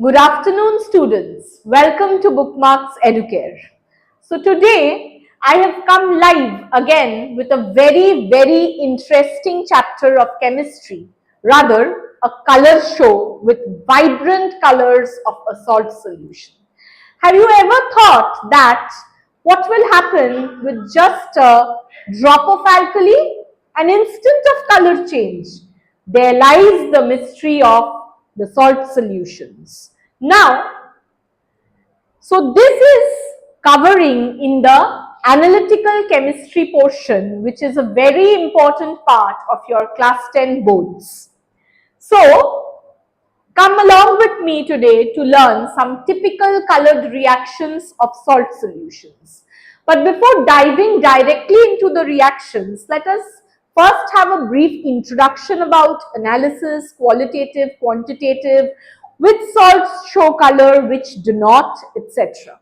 Good afternoon, students. Welcome to BookmarksEducare. So today I have come live again with a very interesting chapter of chemistry, rather a color show with vibrant colors of a salt solution. Have you ever thought that what will happen with just a drop of alkali? An instant of color change. There lies the mystery of the salt solutions. Now, so this is covering in the analytical chemistry portion, which is a very important part of your class 10 boards. So, come along with me today to learn some typical colored reactions of salt solutions. But before diving directly into the reactions, let us first have a brief introduction about analysis, qualitative, quantitative, which salts show color, which do not, etc.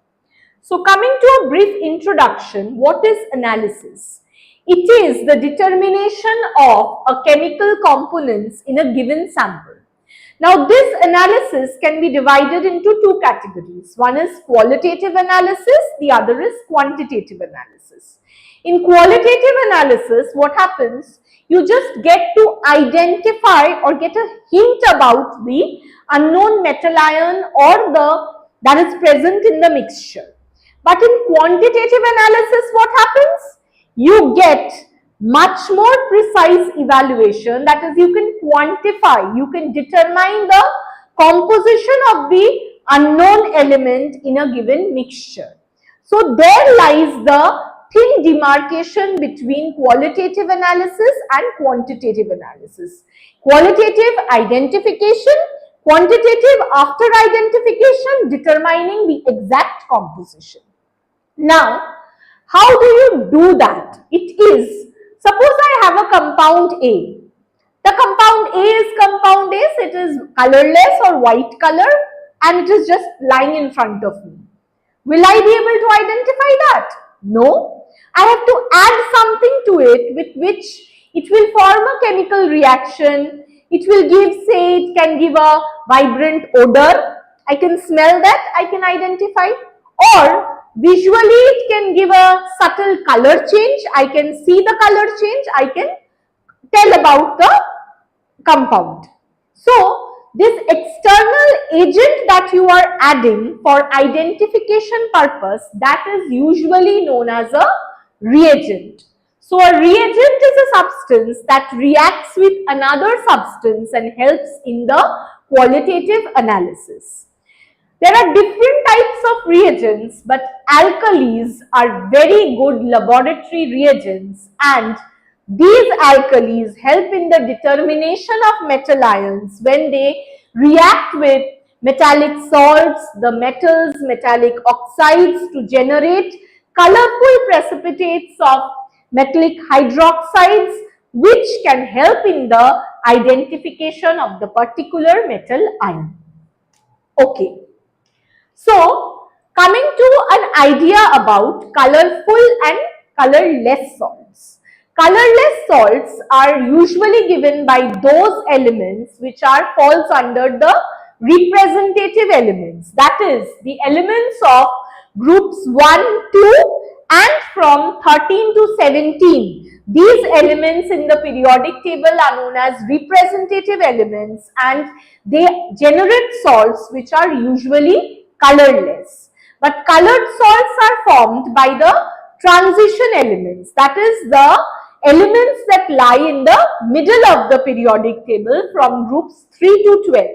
So coming to a brief introduction, what is analysis? It is the determination of a chemical components in a given sample. Now this analysis can be divided into two categories. One is qualitative analysis, the other is quantitative analysis. In qualitative analysis, what happens? You just get to identify or get a hint about the unknown metal ion or that is present in the mixture. But in quantitative analysis, what happens? You get much more precise evaluation, that is, you can quantify, you can determine the composition of the unknown element in a given mixture. So there lies the thin demarcation between qualitative analysis and quantitative analysis. Qualitative identification, quantitative after identification determining the exact composition. Now, how do you do that? It is, suppose I have a compound A. The compound A is compound A, so it is colorless or white color and it is just lying in front of me. Will I be able to identify that? No. I have to add something to it with which it will form a chemical reaction. It will give, say, it can give a vibrant odor. I can smell that, I can identify. Or visually it can give a subtle color change. I can see the color change. I can tell about the compound. So, this external agent that you are adding for identification purpose, that is usually known as a reagent. So, a reagent is a substance that reacts with another substance and helps in the qualitative analysis. There are different types of reagents, but alkalis are very good laboratory reagents, and these alkalis help in the determination of metal ions when they react with metallic salts, the metals, metallic oxides to generate colorful precipitates of metallic hydroxides, which can help in the identification of the particular metal ion. Okay. So, coming to an idea about colorful and colorless salts. Colorless salts are usually given by those elements which falls under the representative elements. That is, the elements of groups 1, 2 and from 13 to 17. These elements in the periodic table are known as representative elements and they generate salts which are usually colorless. But colored salts are formed by the transition elements, that is the elements that lie in the middle of the periodic table from groups 3 to 12.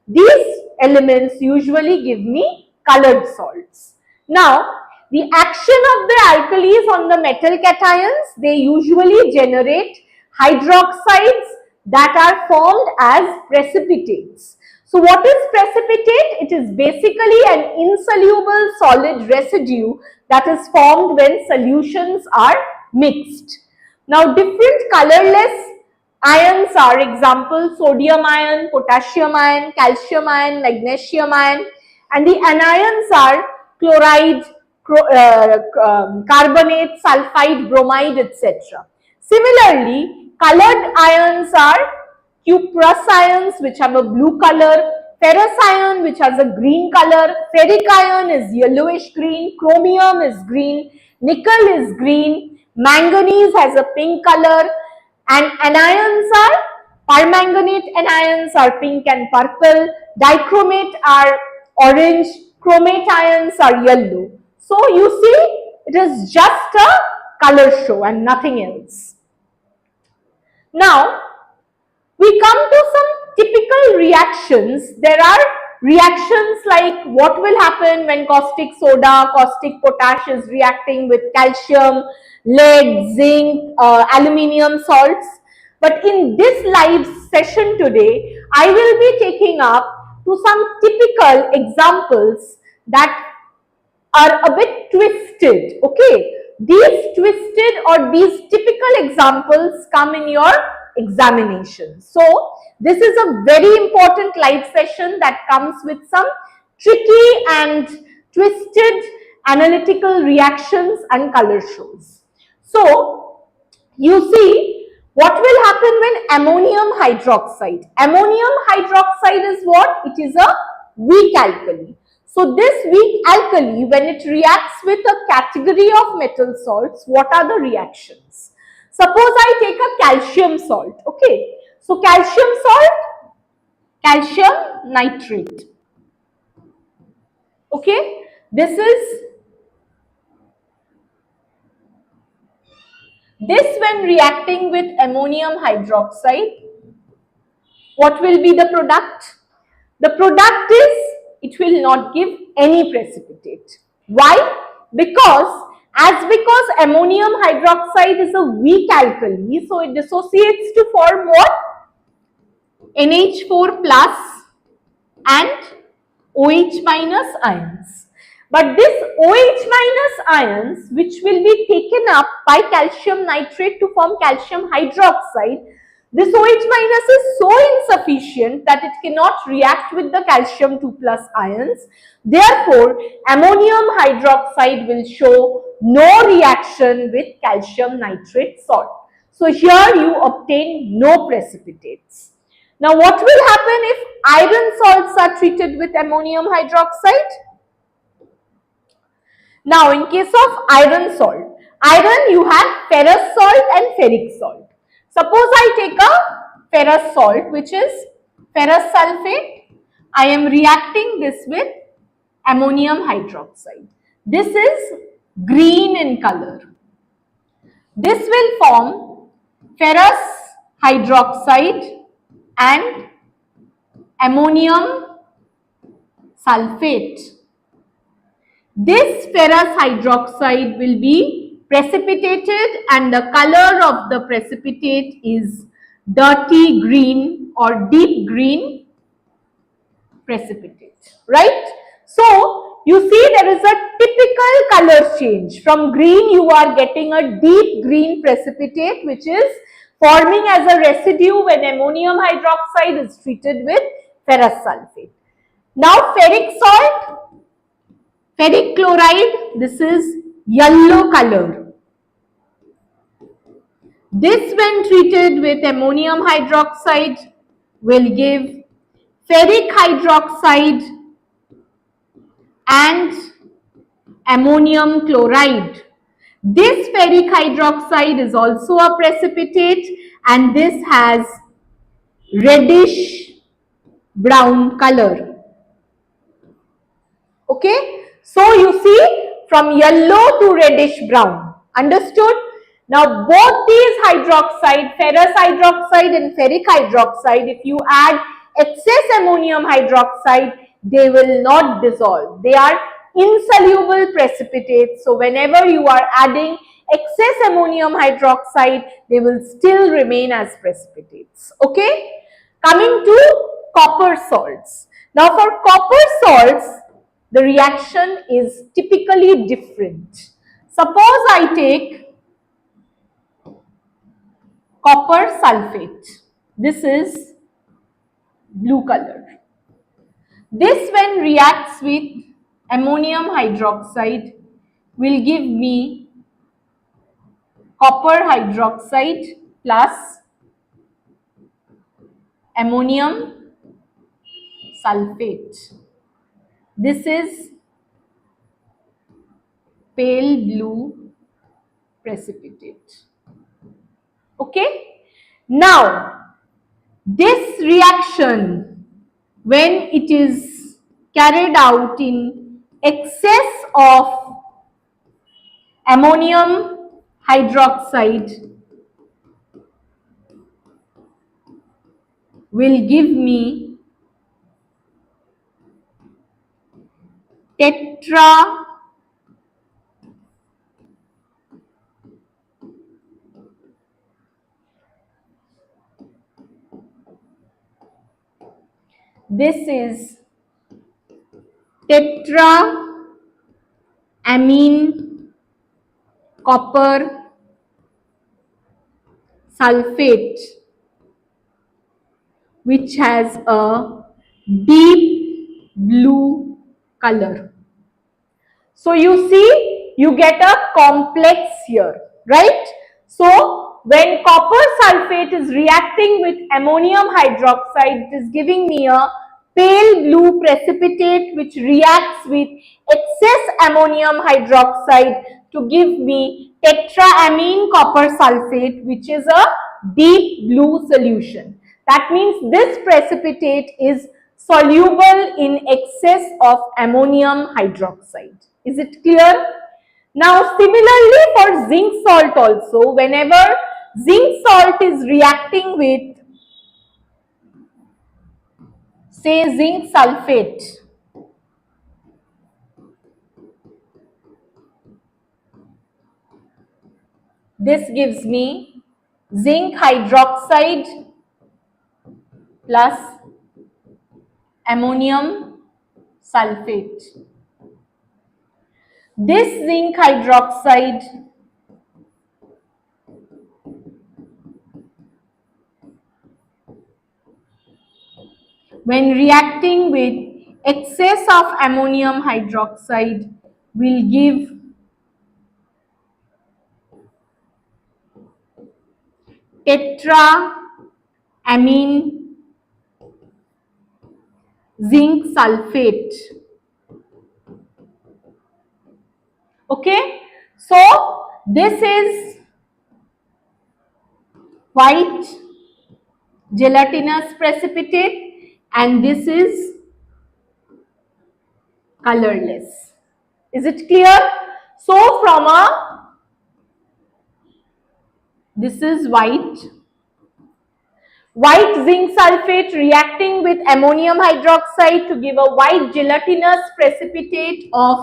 These elements usually give me colored salts. Now, the action of the alkalis on the metal cations, they usually generate hydroxides that are formed as precipitates. So what is precipitate? It is basically an insoluble solid residue that is formed when solutions are mixed. Now different colorless ions are example sodium ion, potassium ion, calcium ion, magnesium ion, and the anions are chloride, carbonate, sulfide, bromide, etc. Similarly, colored ions are cuprous ions which have a blue color, ferrous iron which has a green color, ferric iron is yellowish green, chromium is green, nickel is green, manganese has a pink color, and anions are permanganate anions are pink and purple, dichromate are orange, chromate ions are yellow. So you see, it is just a color show and nothing else. Now, we come to some typical reactions. There are reactions like what will happen when caustic soda, caustic potash is reacting with calcium, lead, zinc, aluminium salts. But in this live session today, I will be taking up to some typical examples that are a bit twisted, okay? These twisted or these typical examples come in your examination. So, this is a very important live session that comes with some tricky and twisted analytical reactions and color shows. So, you see, what will happen when ammonium hydroxide? Ammonium hydroxide is what? It is a weak alkali. So this weak alkali, when it reacts with a category of metal salts, what are the reactions? Suppose I take a calcium salt, okay. So calcium salt, calcium nitrate, okay. This when reacting with ammonium hydroxide, what will be the product? The product is, it will not give any precipitate. Why? Because ammonium hydroxide is a weak alkali, so it dissociates to form what? NH4 plus and OH minus ions. But this OH minus ions, which will be taken up by calcium nitrate to form calcium hydroxide, this OH minus is so insufficient that it cannot react with the calcium 2 plus ions. Therefore, ammonium hydroxide will show no reaction with calcium nitrate salt. So here you obtain no precipitates. Now what will happen if iron salts are treated with ammonium hydroxide? Now in case of iron salt, iron you have ferrous salt and ferric salt. Suppose I take a ferrous salt which is ferrous sulfate. I am reacting this with ammonium hydroxide. This is green in color. This will form ferrous hydroxide and ammonium sulfate. This ferrous hydroxide will be precipitated and the color of the precipitate is dirty green or deep green precipitate, right? So, you see there is a typical color change. From green you are getting a deep green precipitate which is forming as a residue when ammonium hydroxide is treated with ferrous sulfate. Now ferric salt, ferric chloride, this is yellow color. This when treated with ammonium hydroxide will give ferric hydroxide and ammonium chloride. This ferric hydroxide is also a precipitate and this has reddish brown color. Okay, so you see from yellow to reddish brown. Understood? Now both these hydroxide, ferrous hydroxide and ferric hydroxide, if you add excess ammonium hydroxide, they will not dissolve. They are insoluble precipitates. So whenever you are adding excess ammonium hydroxide, they will still remain as precipitates. Okay? Coming to copper salts. Now for copper salts, the reaction is typically different. Suppose I take copper sulfate. This is blue color. This when reacts with ammonium hydroxide will give me copper hydroxide plus ammonium sulfate. This is pale blue precipitate. Okay. Now, this reaction, when it is carried out in excess of ammonium hydroxide, will give me tetra this is tetraamine copper sulfate, which has a deep blue color. So you see, you get a complex here, right? So when copper sulfate is reacting with ammonium hydroxide, it is giving me a pale blue precipitate which reacts with excess ammonium hydroxide to give me tetraamine copper sulfate, which is a deep blue solution. That means this precipitate is soluble in excess of ammonium hydroxide. Is it clear? Now similarly for zinc salt also, whenever zinc salt is reacting with, say, zinc sulfate, this gives me zinc hydroxide plus ammonium sulfate. This zinc hydroxide when reacting with excess of ammonium hydroxide will give tetraamine zinc sulfate. Okay, so this is white gelatinous precipitate and this is colorless. Is it clear? So from this is white zinc sulfate reacting with ammonium hydroxide to give a white gelatinous precipitate of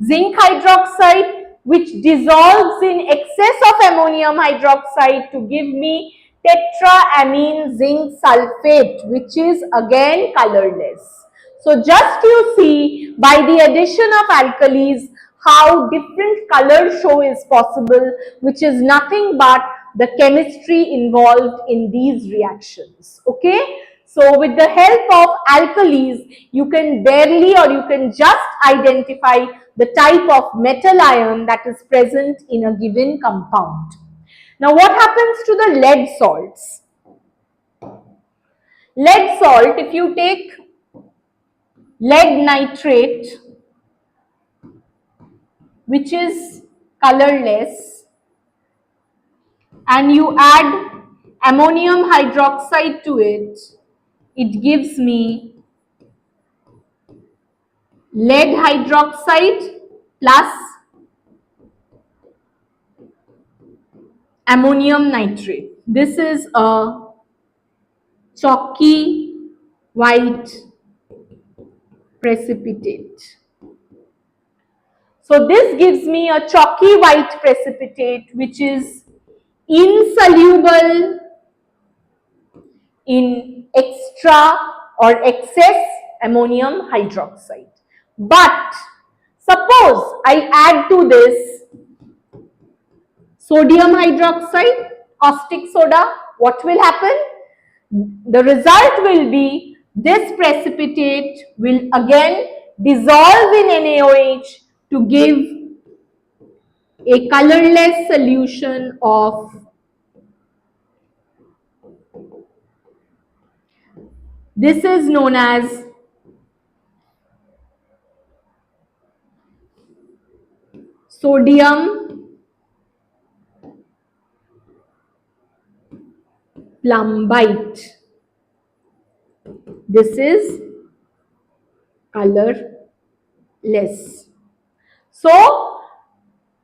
zinc hydroxide, which dissolves in excess of ammonium hydroxide to give me tetraamine zinc sulfate, which is again colorless. So just you see by the addition of alkalis how different color show is possible, which is nothing but the chemistry involved in these reactions. Okay, so with the help of alkalis you can barely or you can just identify the type of metal ion that is present in a given compound. Now what happens to the lead salts? Lead salt, if you take lead nitrate, which is colorless, and you add ammonium hydroxide to it, it gives me lead hydroxide plus ammonium nitrate. This is a chalky white precipitate. So this gives me a chalky white precipitate which is insoluble in extra or excess ammonium hydroxide. But suppose I add to this sodium hydroxide, caustic soda, what will happen? The result will be this precipitate will again dissolve in NaOH to give a colorless solution of this is known as sodium plumbite. This is colorless. So,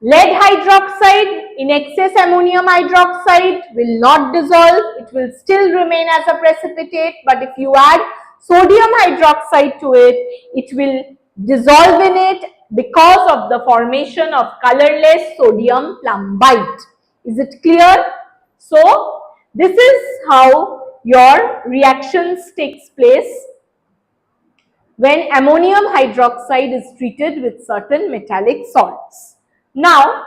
lead hydroxide in excess ammonium hydroxide will not dissolve. It will still remain as a precipitate, but if you add sodium hydroxide to it, it will dissolve in it because of the formation of colorless sodium plumbite. Is it clear? So, this is how your reactions takes place when ammonium hydroxide is treated with certain metallic salts. Now,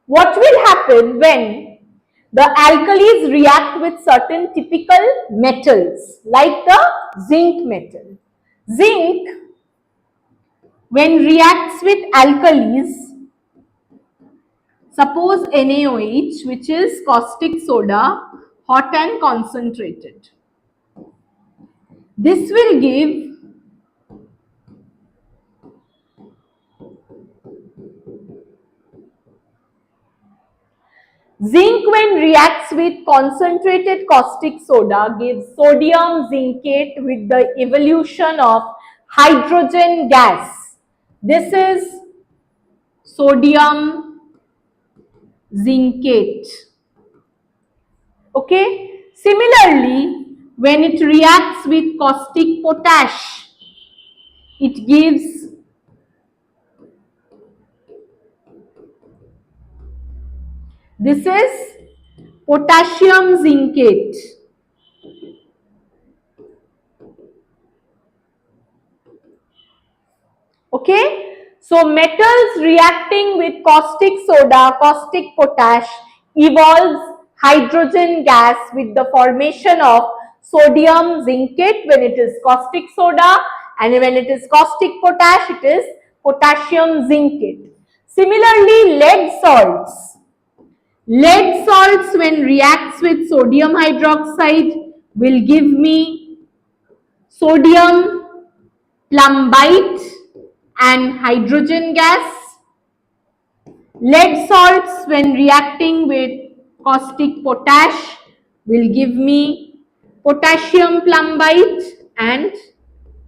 what will happen when the alkalis react with certain typical metals like the zinc metal? Zinc, when reacts with alkalis, suppose NaOH, which is caustic soda, hot and concentrated. This will give zinc when reacts with concentrated caustic soda gives sodium zincate with the evolution of hydrogen gas. This is sodium zincate. Okay. Similarly, when it reacts with caustic potash, it gives this is potassium zincate. Okay. So, metals reacting with caustic soda, caustic potash evolves hydrogen gas with the formation of sodium zincate when it is caustic soda, and when it is caustic potash, it is potassium zincate. Similarly, lead salts. Lead salts when reacts with sodium hydroxide will give me sodium plumbite and hydrogen gas. Lead salts when reacting with caustic potash will give me potassium plumbite and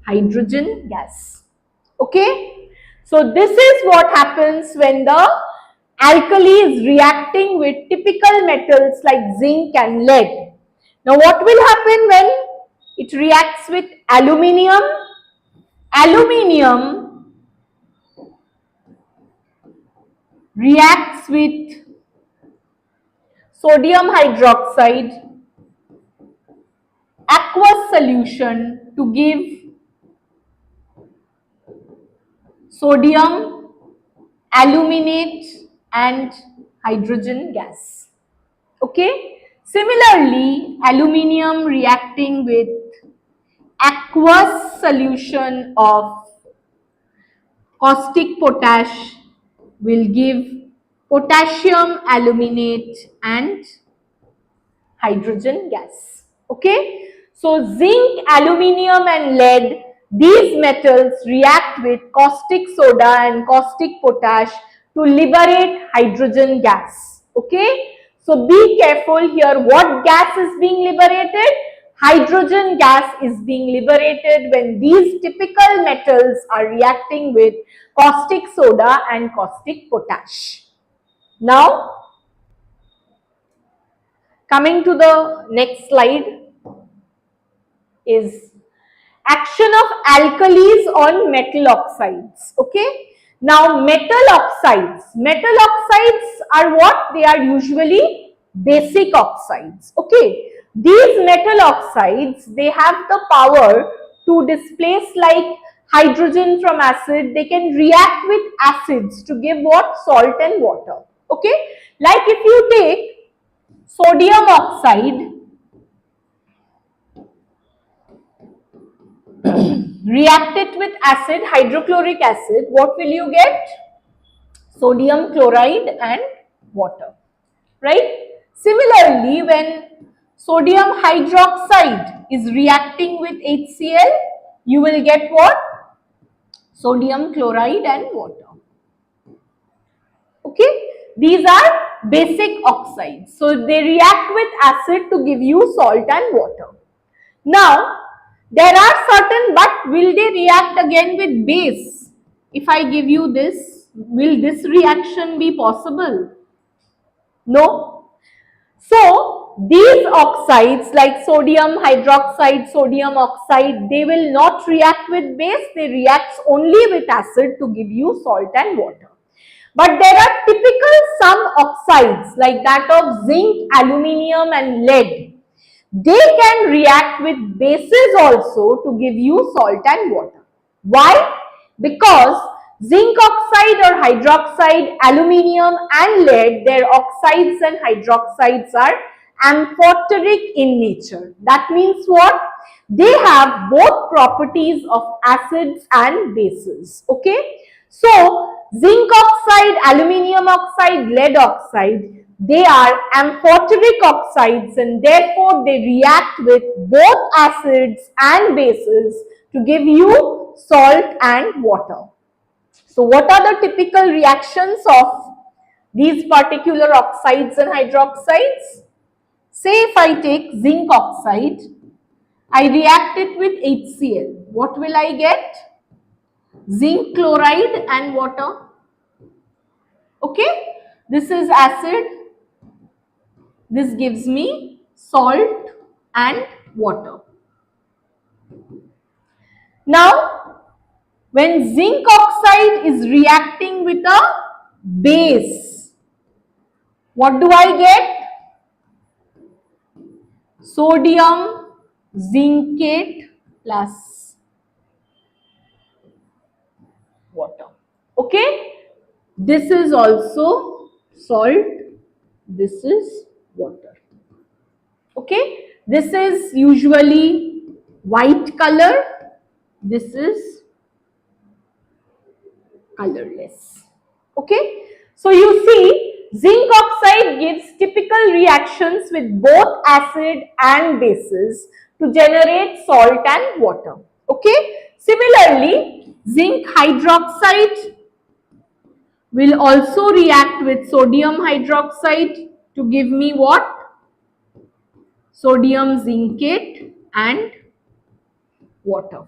hydrogen gas. Okay. So, this is what happens when the alkali is reacting with typical metals like zinc and lead. Now, what will happen when it reacts with aluminium? Aluminium reacts with sodium hydroxide aqueous solution to give sodium aluminate and hydrogen gas. Okay. Similarly, aluminium reacting with aqueous solution of caustic potash will give potassium aluminate and hydrogen gas. Okay. So, zinc, aluminium and lead, these metals react with caustic soda and caustic potash to liberate hydrogen gas. Okay. So, be careful here, what gas is being liberated? Hydrogen gas is being liberated when these typical metals are reacting with caustic soda and caustic potash. Now, coming to the next slide is action of alkalis on metal oxides. Okay. Now, metal oxides are what? They are usually basic oxides. Okay. These metal oxides, they have the power to displace like hydrogen from acid. They can react with acids to give what? Salt and water. Okay. Like if you take sodium oxide, react it with acid, hydrochloric acid, what will you get? Sodium chloride and water, right? Similarly, when sodium hydroxide is reacting with HCl, you will get what? Sodium chloride and water. Okay, these are basic oxides. So they react with acid to give you salt and water. Now, there are certain, but will they react again with base? If I give you this, will this reaction be possible? No. So, these oxides like sodium hydroxide, sodium oxide, they will not react with base, they react only with acid to give you salt and water. But there are typical some oxides like that of zinc, aluminium and lead. They can react with bases also to give you salt and water. Why? Because zinc oxide or hydroxide, aluminium and lead, their oxides and hydroxides are amphoteric in nature. That means what? They have both properties of acids and bases. Okay? So, zinc oxide, aluminium oxide, lead oxide, they are amphoteric oxides and therefore they react with both acids and bases to give you salt and water. So what are the typical reactions of these particular oxides and hydroxides? Say if I take zinc oxide, I react it with HCl. What will I get? Zinc chloride and water. Okay, this is acid. This gives me salt and water. Now, when zinc oxide is reacting with a base, what do I get? Sodium zincate plus water. Okay? This is also salt. This is water. Okay? This is usually white color. This is colorless. Okay? So you see, zinc oxide gives typical reactions with both acid and bases to generate salt and water. Okay? Similarly, zinc hydroxide will also react with sodium hydroxide to give me what? Sodium zincate and water.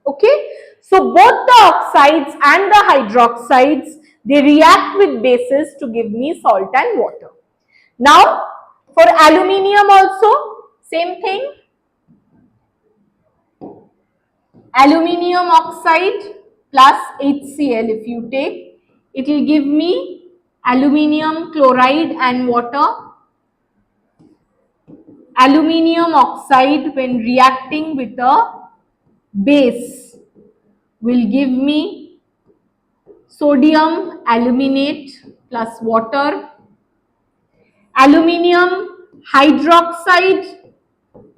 Okay, so both the oxides and the hydroxides, they react with bases to give me salt and water. Now, for aluminium also, same thing. Aluminium oxide plus HCl if you take, it will give me aluminium chloride and water. Aluminium oxide when reacting with a base will give me sodium aluminate plus water. Aluminium hydroxide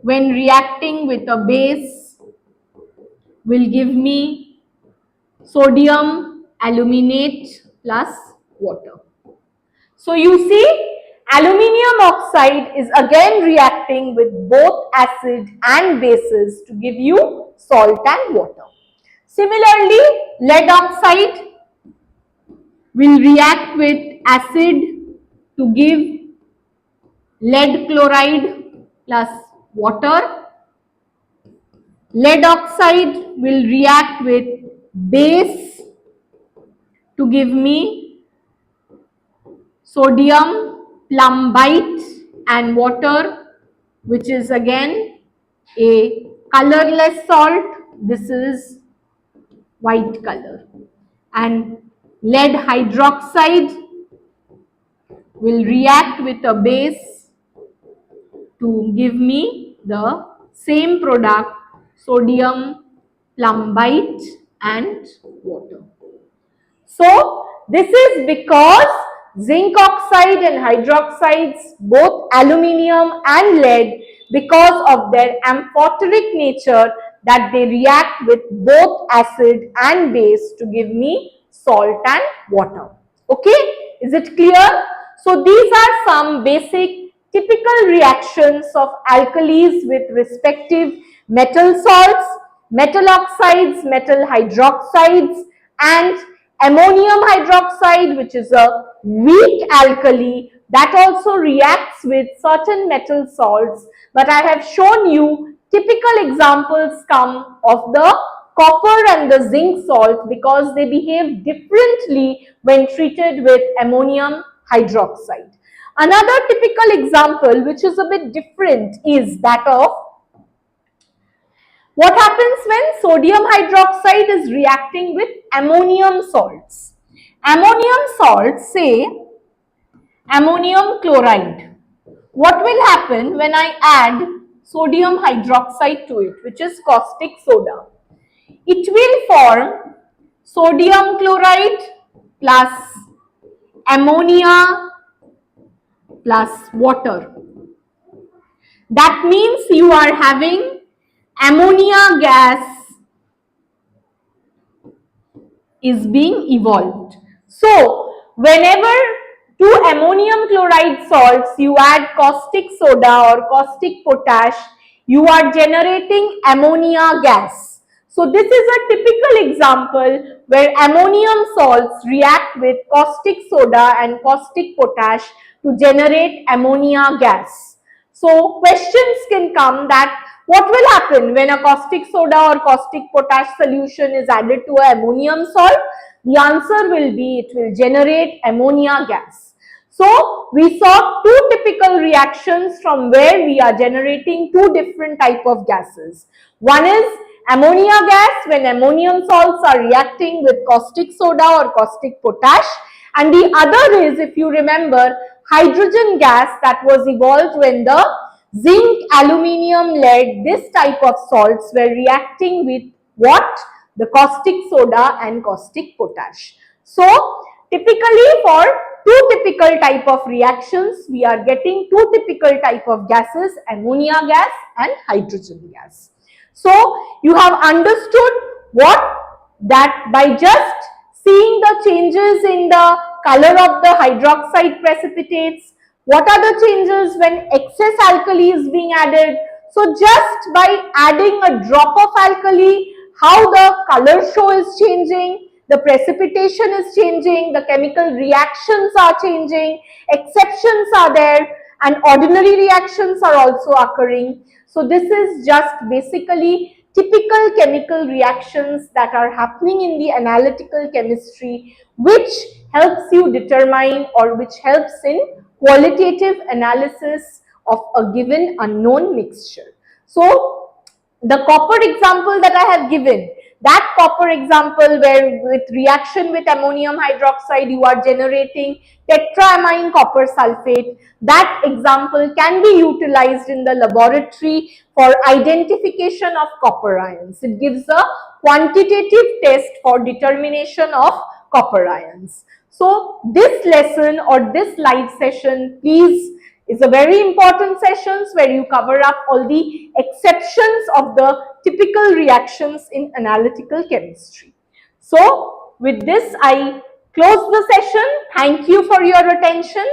when reacting with a base will give me sodium aluminate plus water. So you see, aluminium oxide is again reacting with both acid and bases to give you salt and water. Similarly, lead oxide will react with acid to give lead chloride plus water. Lead oxide will react with base to give me sodium plumbite and water, which is again a colorless salt. This is white color. And lead hydroxide will react with a base to give me the same product, sodium plumbite and water. So this is because zinc oxide and hydroxides, both aluminium and lead, because of their amphoteric nature, that they react with both acid and base to give me salt and water. Okay, is it clear? So these are some basic typical reactions of alkalis with respective metal salts, metal oxides, metal hydroxides and Ammonium hydroxide, which is a weak alkali, that also reacts with certain metal salts, but I have shown you typical examples come of the copper and the zinc salt because they behave differently when treated with ammonium hydroxide. Another typical example, which is a bit different, is that of what happens when sodium hydroxide is reacting with ammonium salts. Ammonium salts, say ammonium chloride. What will happen when I add sodium hydroxide to it, which is caustic soda? It will form sodium chloride plus ammonia plus water. That means you are having ammonia gas is being evolved. So, whenever to ammonium chloride salts you add caustic soda or caustic potash, you are generating ammonia gas. So, this is a typical example where ammonium salts react with caustic soda and caustic potash to generate ammonia gas. So, questions can come that what will happen when a caustic soda or caustic potash solution is added to an ammonium salt? The answer will be it will generate ammonia gas. So, we saw two typical reactions from where we are generating two different type of gases. One is ammonia gas when ammonium salts are reacting with caustic soda or caustic potash, and the other is, if you remember, hydrogen gas that was evolved when the zinc, aluminium, lead, this type of salts were reacting with what? The caustic soda and caustic potash. So, typically for two typical type of reactions, we are getting two typical type of gases, ammonia gas and hydrogen gas. So, you have understood what? That by just seeing the changes in the color of the hydroxide precipitates, what are the changes when excess alkali is being added? So, just by adding a drop of alkali, how the color show is changing, the precipitation is changing, the chemical reactions are changing, exceptions are there, and ordinary reactions are also occurring. So, this is just basically typical chemical reactions that are happening in the analytical chemistry, which helps you determine or which helps in qualitative analysis of a given unknown mixture. So, the copper example that I have given, that copper example where with reaction with ammonium hydroxide you are generating tetraamine copper sulfate, that example can be utilized in the laboratory for identification of copper ions. It gives a quantitative test for determination of copper ions. So, this lesson or this live session, please, is a very important sessions where you cover up all the exceptions of the typical reactions in analytical chemistry. So, with this, I close the session. Thank you for your attention.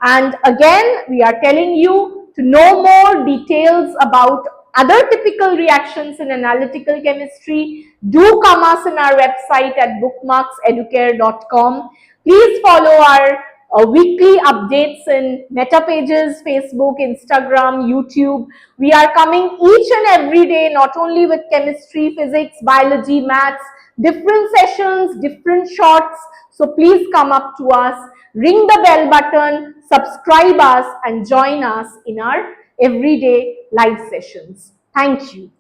And again, we are telling you to know more details about other typical reactions in analytical chemistry. Do come us in our website at bookmarkseducare.com. Please follow our weekly updates in Meta Pages, Facebook, Instagram, YouTube. We are coming each and every day, not only with chemistry, physics, biology, maths, different sessions, different shorts. So please come up to us, ring the bell button, subscribe us and join us in our everyday live sessions. Thank you.